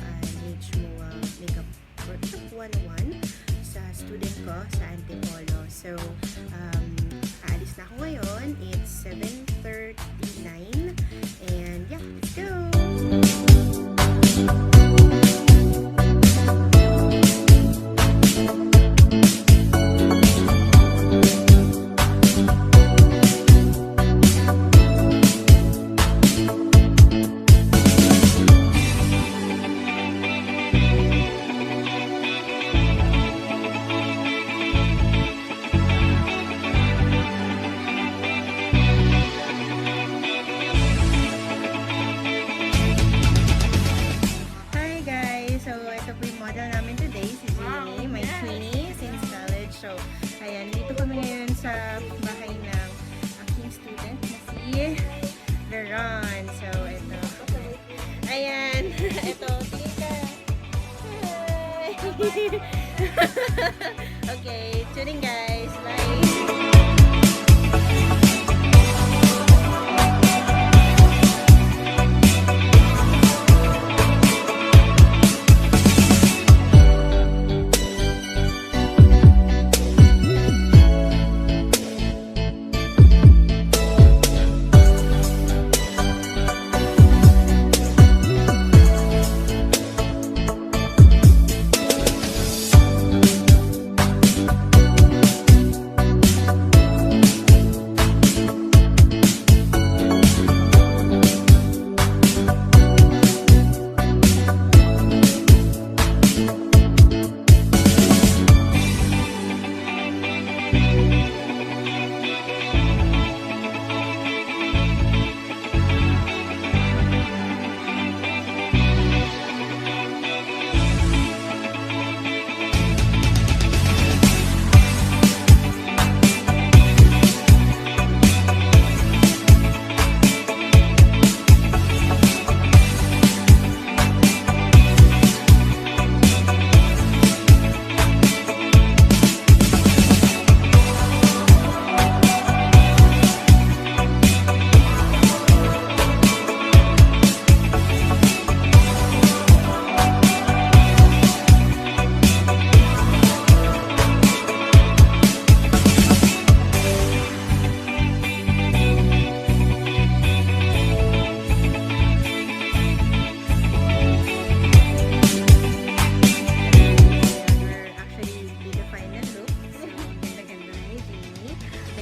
H MUA Makeup Workshop 101 sa student ko sa Antipolo. So, aalis na ako ngayon. It's 7:39 and yeah, let's go! So, ayan, dito kami ngayon sa bahay ng aking student na si Veron. So, ito. Ayan, ito, tingin ka. Hi! Okay, tuning guys. Bye!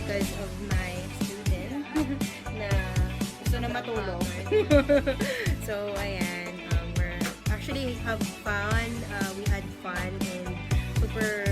Because of my student na gusto na matulog. So, ayan, we're actually have fun. We had fun and super